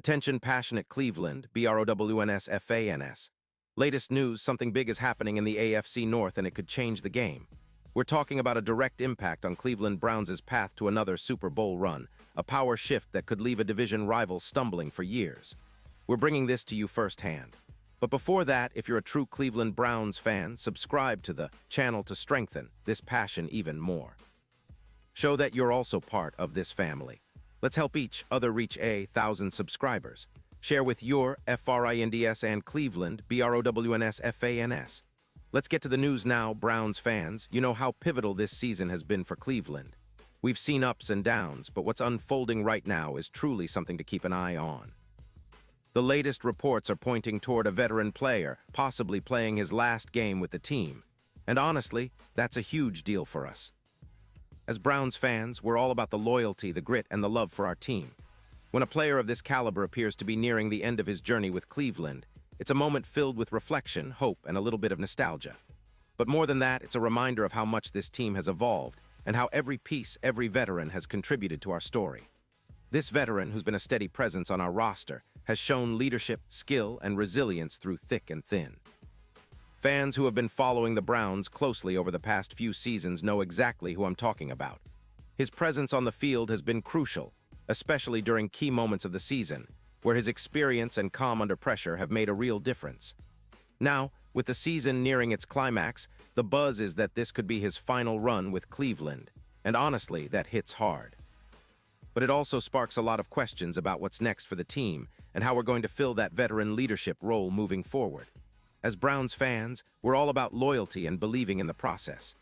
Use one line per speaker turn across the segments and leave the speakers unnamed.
Attention passionate Cleveland, BROWNS. Latest news, something big is happening in the AFC North and it could change the game. We're talking about a direct impact on Cleveland Browns' path to another Super Bowl run, a power shift that could leave a division rival stumbling for years. We're bringing this to you firsthand. But before that, if you're a true Cleveland Browns fan, subscribe to the channel to strengthen this passion even more. Show that you're also part of this family. Let's help each other reach 1,000 subscribers. Share with your FRINDS and Cleveland, BROWNS. Let's get to the news now, Browns fans. You know how pivotal this season has been for Cleveland. We've seen ups and downs, but what's unfolding right now is truly something to keep an eye on. The latest reports are pointing toward a veteran player, possibly playing his last game with the team. And honestly, that's a huge deal for us. As Browns fans, we're all about the loyalty, the grit, and the love for our team. When a player of this caliber appears to be nearing the end of his journey with Cleveland, it's a moment filled with reflection, hope, and a little bit of nostalgia. But more than that, it's a reminder of how much this team has evolved and how every piece, every veteran has contributed to our story. This veteran, who's been a steady presence on our roster, has shown leadership, skill, and resilience through thick and thin. Fans who have been following the Browns closely over the past few seasons know exactly who I'm talking about. His presence on the field has been crucial, especially during key moments of the season, where his experience and calm under pressure have made a real difference. Now, with the season nearing its climax, the buzz is that this could be his final run with Cleveland, and honestly, that hits hard. But it also sparks a lot of questions about what's next for the team and how we're going to fill that veteran leadership role moving forward. As Browns fans, we're all about loyalty and believing in the process.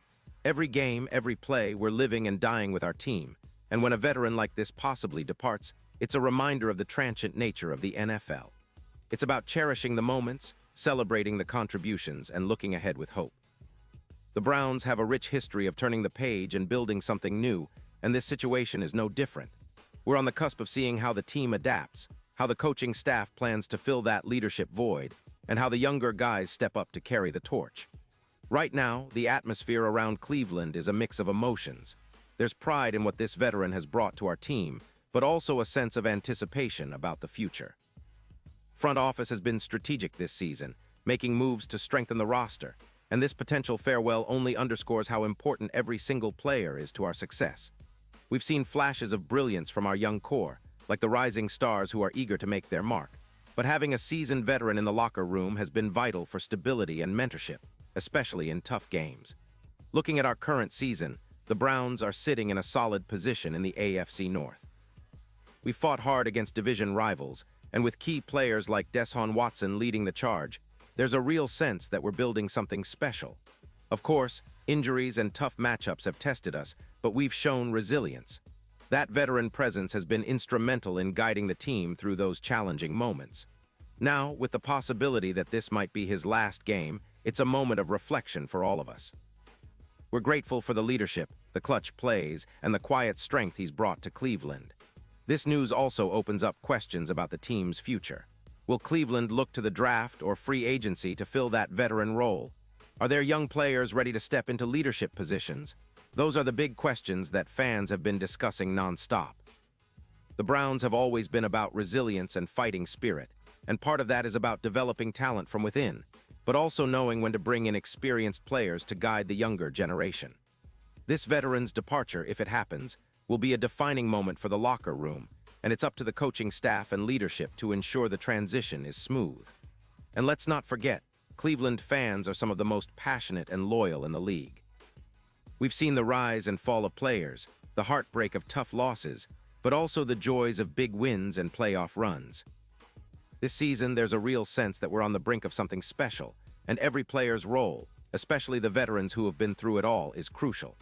Every game, every play, we're living and dying with our team, and when a veteran like this possibly departs, it's a reminder of the transient nature of the NFL. It's about cherishing the moments, celebrating the contributions, and looking ahead with hope. The Browns have a rich history of turning the page and building something new, and this situation is no different. We're on the cusp of seeing how the team adapts, how the coaching staff plans to fill that leadership void, and how the younger guys step up to carry the torch. Right now, the atmosphere around Cleveland is a mix of emotions. There's pride in what this veteran has brought to our team, but also a sense of anticipation about the future. Front office has been strategic this season, making moves to strengthen the roster, and this potential farewell only underscores how important every single player is to our success. We've seen flashes of brilliance from our young core, like the rising stars who are eager to make their mark. But having a seasoned veteran in the locker room has been vital for stability and mentorship, especially in tough games. Looking at our current season, the Browns are sitting in a solid position in the AFC North. We fought hard against division rivals, and with key players like Deshaun Watson leading the charge, there's a real sense that we're building something special. Of course, injuries and tough matchups have tested us, but we've shown resilience. That veteran presence has been instrumental in guiding the team through those challenging moments. Now, with the possibility that this might be his last game, it's a moment of reflection for all of us. We're grateful for the leadership, the clutch plays, and the quiet strength he's brought to Cleveland. This news also opens up questions about the team's future. Will Cleveland look to the draft or free agency to fill that veteran role? Are there young players ready to step into leadership positions? Those are the big questions that fans have been discussing nonstop. The Browns have always been about resilience and fighting spirit, and part of that is about developing talent from within, but also knowing when to bring in experienced players to guide the younger generation. This veteran's departure, if it happens, will be a defining moment for the locker room, and it's up to the coaching staff and leadership to ensure the transition is smooth. And let's not forget, Cleveland fans are some of the most passionate and loyal in the league. We've seen the rise and fall of players, the heartbreak of tough losses, but also the joys of big wins and playoff runs. This season, there's a real sense that we're on the brink of something special, and every player's role, especially the veterans who have been through it all, is crucial.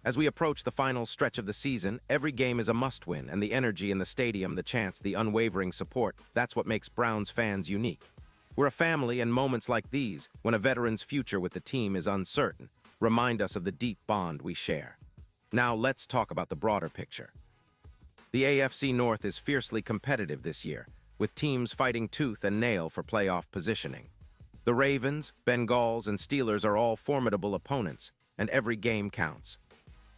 As we approach the final stretch of the season, every game is a must-win, and the energy in the stadium, the chants, the unwavering support, that's what makes Browns fans unique. We're a family, and moments like these, when a veteran's future with the team is uncertain, remind us of the deep bond we share. Now let's talk about the broader picture. The AFC North is fiercely competitive this year, with teams fighting tooth and nail for playoff positioning. The Ravens, Bengals, and Steelers are all formidable opponents, and every game counts.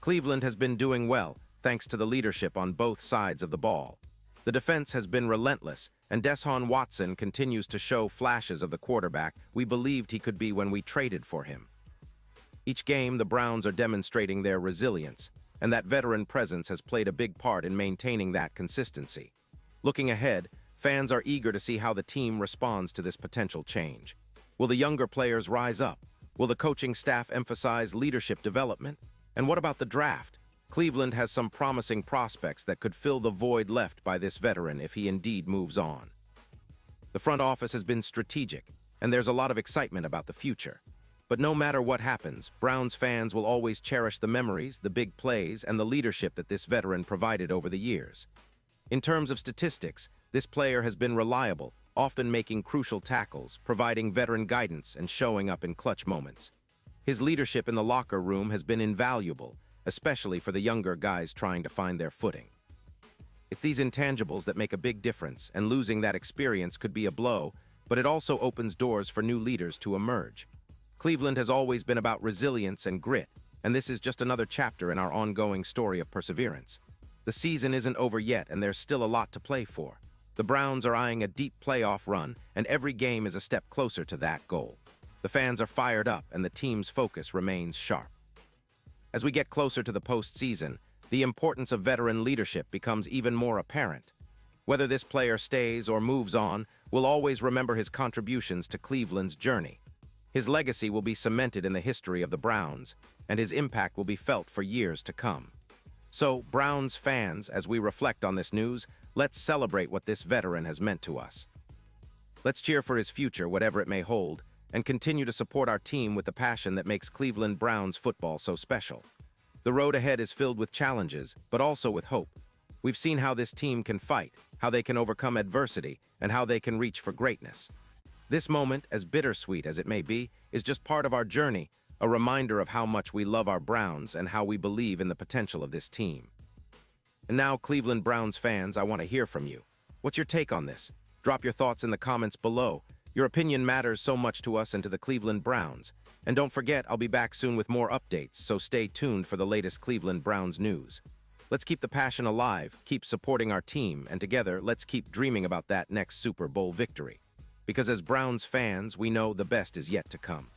Cleveland has been doing well, thanks to the leadership on both sides of the ball. The defense has been relentless, and Deshaun Watson continues to show flashes of the quarterback we believed he could be when we traded for him. Each game, the Browns are demonstrating their resilience, and that veteran presence has played a big part in maintaining that consistency. Looking ahead, fans are eager to see how the team responds to this potential change. Will the younger players rise up? Will the coaching staff emphasize leadership development? And what about the draft? Cleveland has some promising prospects that could fill the void left by this veteran if he indeed moves on. The front office has been strategic, and there's a lot of excitement about the future. But no matter what happens, Browns fans will always cherish the memories, the big plays, and the leadership that this veteran provided over the years. In terms of statistics, this player has been reliable, often making crucial tackles, providing veteran guidance, and showing up in clutch moments. His leadership in the locker room has been invaluable, especially for the younger guys trying to find their footing. It's these intangibles that make a big difference, and losing that experience could be a blow, but it also opens doors for new leaders to emerge. Cleveland has always been about resilience and grit, and this is just another chapter in our ongoing story of perseverance. The season isn't over yet, and there's still a lot to play for. The Browns are eyeing a deep playoff run, and every game is a step closer to that goal. The fans are fired up, and the team's focus remains sharp. As we get closer to the postseason, the importance of veteran leadership becomes even more apparent. Whether this player stays or moves on, we'll always remember his contributions to Cleveland's journey. His legacy will be cemented in the history of the Browns, and his impact will be felt for years to come. So, Browns fans, as we reflect on this news, let's celebrate what this veteran has meant to us. Let's cheer for his future, whatever it may hold, and continue to support our team with the passion that makes Cleveland Browns football so special. The road ahead is filled with challenges, but also with hope. We've seen how this team can fight, how they can overcome adversity, and how they can reach for greatness. This moment, as bittersweet as it may be, is just part of our journey, a reminder of how much we love our Browns and how we believe in the potential of this team. And now, Cleveland Browns fans, I want to hear from you. What's your take on this? Drop your thoughts in the comments below. Your opinion matters so much to us and to the Cleveland Browns. And don't forget, I'll be back soon with more updates, so stay tuned for the latest Cleveland Browns news. Let's keep the passion alive, keep supporting our team, and together, let's keep dreaming about that next Super Bowl victory. Because as Browns fans, we know the best is yet to come.